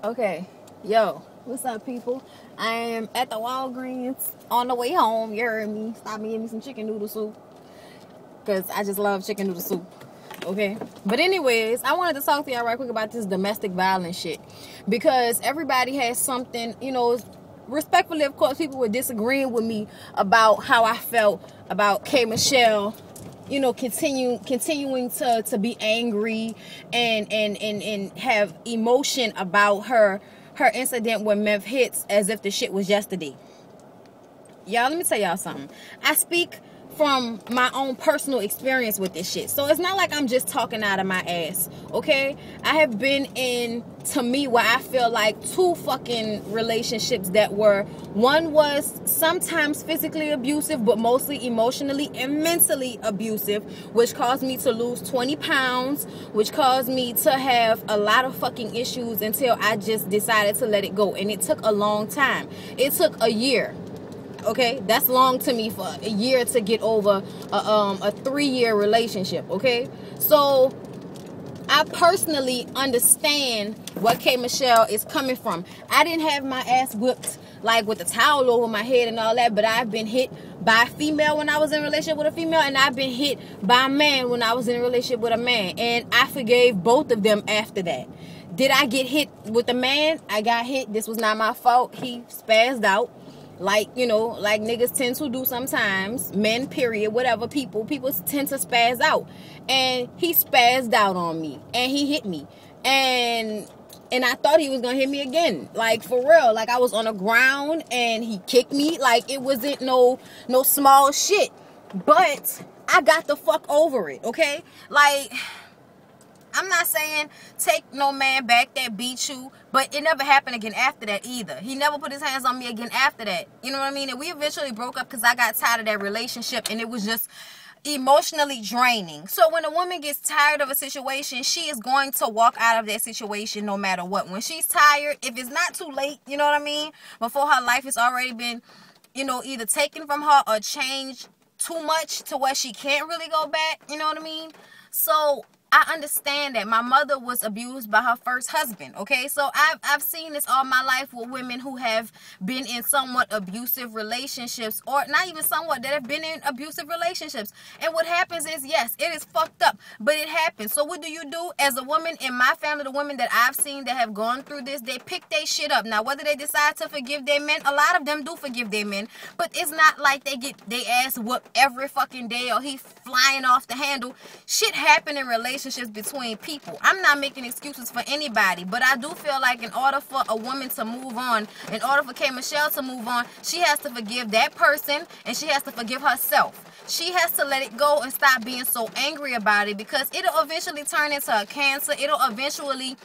Okay, yo, what's up, people? I am at the Walgreens on the way home. You heard me. Stop me, give me some chicken noodle soup. Because I just love chicken noodle soup. Okay? But anyways, I wanted to talk to y'all right quick about this domestic violence shit. Because everybody has something, you know, respectfully, of course, people were disagreeing with me about how I felt about K. Michelle, you know, continuing to be angry and have emotion about her incident with Memph Hitz as if the shit was yesterday. Y'all, let me tell y'all something. I speak from my own personal experience with this shit. So it's not like I'm just talking out of my ass, okay? I have been in, to me, where I feel like two fucking relationships that were, one was sometimes physically abusive, but mostly emotionally and mentally abusive, which caused me to lose 20 pounds, which caused me to have a lot of fucking issues until I just decided to let it go. And it took a long time. It took a year. Okay, that's long to me, for a year to get over a 3-year relationship. Okay, so I personally understand where K. Michelle is coming from. I didn't have my ass whipped like with a towel over my head and all that, but I've been hit by a female when I was in a relationship with a female, and I've been hit by a man when I was in a relationship with a man, and I forgave both of them after that. Did I get hit with a man? I got hit. This was not my fault. He spazzed out. Like, you know, like niggas tend to do sometimes. Men, period, whatever, people tend to spaz out. And he spazzed out on me. And he hit me. And I thought he was gonna hit me again. Like, for real. Like, I was on the ground and he kicked me. Like, it wasn't no small shit. But I got the fuck over it, okay? Like, I'm not saying take no man back that beat you, but it never happened again after that either. He never put his hands on me again after that. You know what I mean? And we eventually broke up because I got tired of that relationship, and it was just emotionally draining. So when a woman gets tired of a situation, she is going to walk out of that situation no matter what. When she's tired, if it's not too late, you know what I mean, before her life has already been, you know, either taken from her or changed too much to where she can't really go back, you know what I mean? So I understand that my mother was abused by her first husband, okay? So I've seen this all my life with women who have been in somewhat abusive relationships, or not even somewhat, that have been in abusive relationships. And what happens is, yes, it is fucked up, but it happens. So what do you do as a woman in my family, the women that I've seen that have gone through this, they pick their shit up. Now, whether they decide to forgive their men, a lot of them do forgive their men, but it's not like they get their ass whooped every fucking day or he flying off the handle. Shit happen in relationships between people. I'm not making excuses for anybody, but I do feel like in order for a woman to move on, in order for K. Michelle to move on, she has to forgive that person and she has to forgive herself. She has to let it go and stop being so angry about it, because it'll eventually turn into a cancer. It'll eventually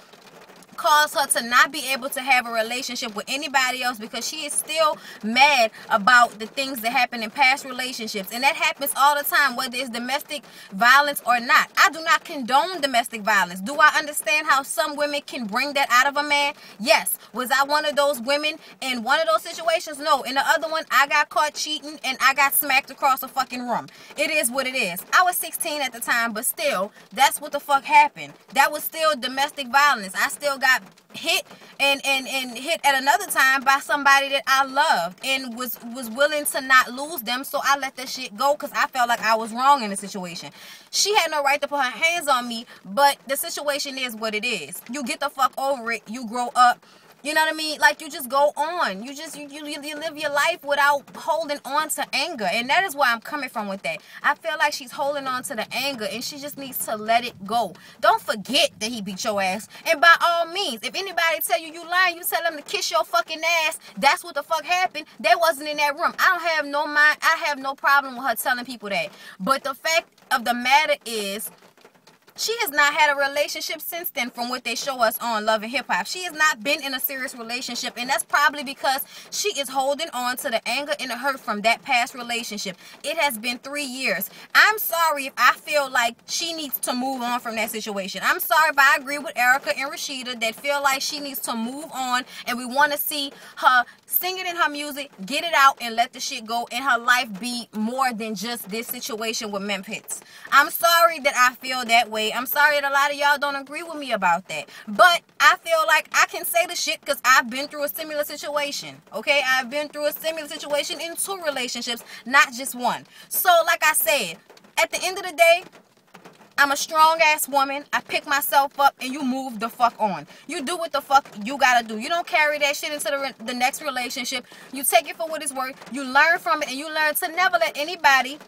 cause her to not be able to have a relationship with anybody else, because she is still mad about the things that happen in past relationships. And that happens all the time, whether it's domestic violence or not. I do not condone domestic violence. Do I understand how some women can bring that out of a man? Yes. Was I one of those women in one of those situations? No. In the other one, I got caught cheating and I got smacked across a fucking room. It is what it is. I was 16 at the time, but still, that's what the fuck happened. That was still domestic violence. I still got hit and hit at another time by somebody that I loved and was willing to not lose them, so I let that shit go because I felt like I was wrong in the situation. She had no right to put her hands on me, but the situation is what it is. You get the fuck over it. You grow up. You know what I mean? Like, you just go on. You live your life without holding on to anger. And that is where I'm coming from with that. I feel like she's holding on to the anger and she just needs to let it go. Don't forget that he beat your ass. And by all means, if anybody tell you you lying, you tell them to kiss your fucking ass. That's what the fuck happened. They wasn't in that room. I don't have no mind. I have no problem with her telling people that. But the fact of the matter is, she has not had a relationship since then, from what they show us on Love and Hip Hop. She has not been in a serious relationship, and that's probably because she is holding on to the anger and the hurt from that past relationship. It has been 3 years. I'm sorry if I feel like she needs to move on from that situation. I'm sorry if I agree with Erica and Rashida that feel like she needs to move on, and we want to see her sing it in her music, get it out, and let the shit go, and her life be more than just this situation with Memph Hitz. I'm sorry that I feel that way. way. I'm sorry that a lot of y'all don't agree with me about that. But I feel like I can say the shit because I've been through a similar situation. Okay? I've been through a similar situation in 2 relationships, not just one. So, like I said, at the end of the day, I'm a strong ass woman. I pick myself up and you move the fuck on. You do what the fuck you gotta do. You don't carry that shit into the next relationship. You take it for what it's worth. You learn from it and you learn to never let anybody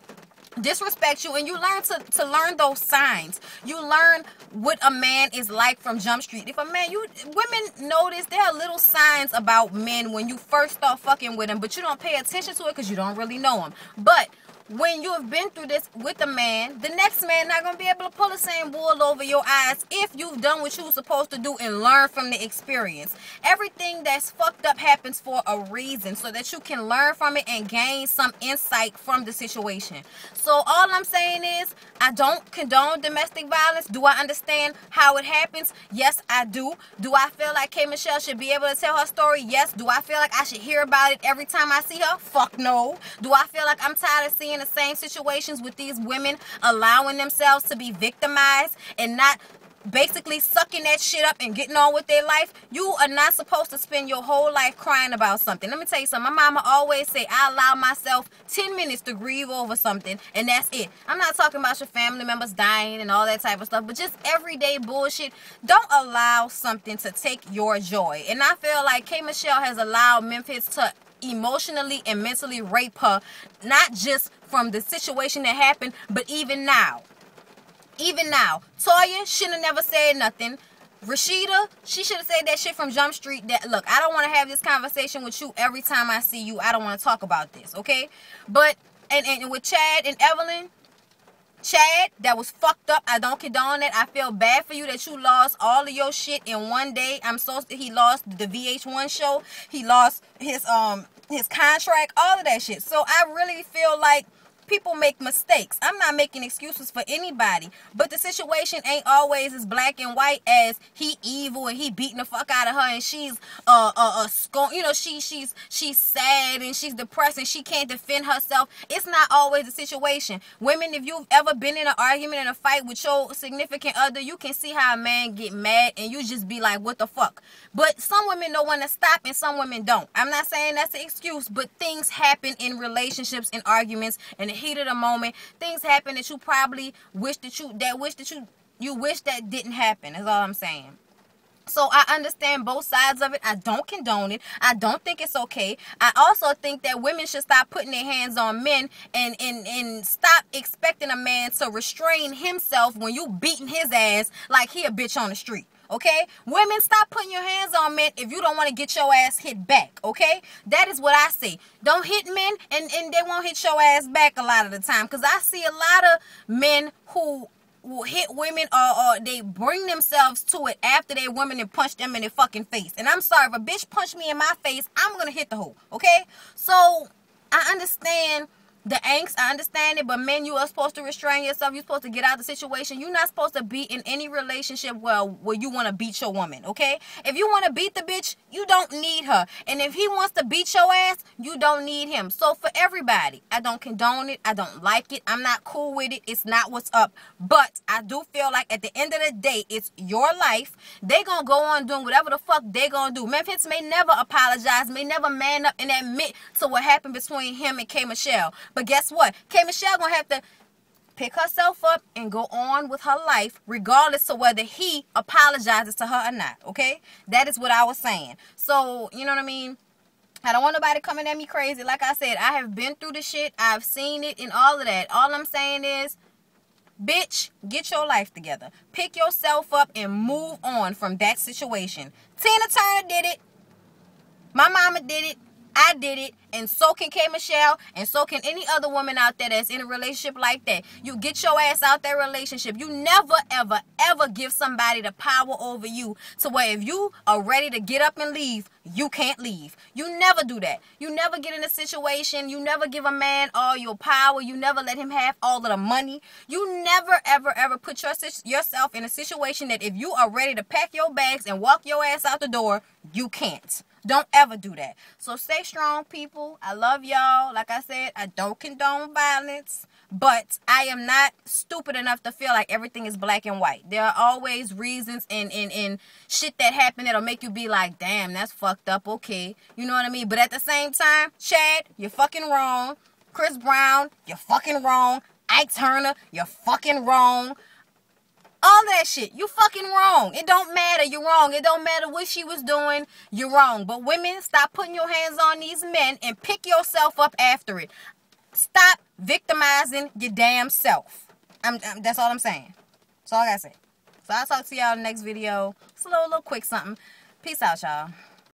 disrespect you, and you learn to learn those signs. You learn what a man is like from Jump Street. If a man, women notice there are little signs about men when you first start fucking with them, but you don't pay attention to it because you don't really know them. But when you have been through this with a man, the next man not going to be able to pull the same wool over your eyes if you've done what you were supposed to do and learn from the experience. Everything that's fucked up happens for a reason, so that you can learn from it and gain some insight from the situation. So all I'm saying is, I don't condone domestic violence. Do I understand how it happens? Yes, I do. Do I feel like K. Michelle should be able to tell her story? Yes. Do I feel like I should hear about it every time I see her? Fuck no. Do I feel like I'm tired of seeing the same situations with these women allowing themselves to be victimized and not basically sucking that shit up and getting on with their life? You are not supposed to spend your whole life crying about something. Let me tell you something. My mama always say, I allow myself 10 minutes to grieve over something, and that's it. I'm not talking about your family members dying and all that type of stuff, but just everyday bullshit. Don't allow something to take your joy. And I feel like K. Michelle has allowed Memphis to emotionally and mentally rape her, not just from the situation that happened, but even now. Toya shouldn't have never said nothing. Rashida, she should have said that shit from Jump Street. That, look, I don't want to have this conversation with you every time I see you. I don't want to talk about this, okay? But, and with Chad and Evelyn, Chad, that was fucked up. I don't condone it. I feel bad for you that you lost all of your shit in one day. He lost the VH1 show. He lost his contract, all of that shit. So I really feel like people make mistakes. I'm not making excuses for anybody, but the situation ain't always as black and white as he evil and he beating the fuck out of her and she's she's sad and she's depressed and she can't defend herself. It's not always the situation. Women, if you've ever been in an argument and a fight with your significant other, you can see how a man get mad and you just be like, what the fuck? But some women know when to stop and some women don't. I'm not saying that's an excuse, but things happen in relationships and arguments and heat of the moment. Things happen that you probably wish that didn't happen. That's all I'm saying. So I understand both sides of it. I don't condone it. I don't think it's okay. I also think that women should stop putting their hands on men and stop expecting a man to restrain himself when you beating his ass like he a bitch on the street. Okay? Women, stop putting your hands on men if you don't want to get your ass hit back. Okay? That is what I say. Don't hit men and they won't hit your ass back a lot of the time. Because I see a lot of men who will hit women or they bring themselves to it after they women and punch them in their fucking face. And I'm sorry, if a bitch punch me in my face, I'm going to hit the hoe. Okay? So, I understand the angst, I understand it, but men, you are supposed to restrain yourself. You're supposed to get out of the situation. You're not supposed to be in any relationship where you want to beat your woman, okay? If you want to beat the bitch, you don't need her. And if he wants to beat your ass, you don't need him. So for everybody, I don't condone it. I don't like it. I'm not cool with it. It's not what's up. But I do feel like at the end of the day, it's your life. They gonna go on doing whatever the fuck they gonna do. Memphis may never apologize, may never man up and admit to what happened between him and K. Michelle. But guess what? K. Michelle gonna have to pick herself up and go on with her life regardless of whether he apologizes to her or not, okay? That is what I was saying. So, you know what I mean? I don't want nobody coming at me crazy. Like I said, I have been through the shit. I've seen it and all of that. All I'm saying is, bitch, get your life together. Pick yourself up and move on from that situation. Tina Turner did it. My mama did it. I did it, and so can K. Michelle, and so can any other woman out there that's in a relationship like that. You get your ass out that relationship. You never, ever, ever give somebody the power over you to where if you are ready to get up and leave, you can't leave. You never do that. You never get in a situation. You never give a man all your power. You never let him have all of the money. You never, ever, ever put yourself in a situation that if you are ready to pack your bags and walk your ass out the door, you can't. Don't ever do that. So stay strong, people. I love y'all. Like I said, I don't condone violence, but I am not stupid enough to feel like everything is black and white. There are always reasons and shit that happen that'll make you be like, damn, that's fucked up. Okay. You know what I mean? But at the same time, Chad, you're fucking wrong. Chris Brown, you're fucking wrong. Ike Turner, you're fucking wrong. All that shit, you fucking wrong. It don't matter, you're wrong. It don't matter what she was doing, you're wrong. But women, stop putting your hands on these men and pick yourself up after it. Stop victimizing your damn self. That's all I'm saying. That's all I gotta say. So I'll talk to y'all in the next video. It's a little quick something. Peace out, y'all.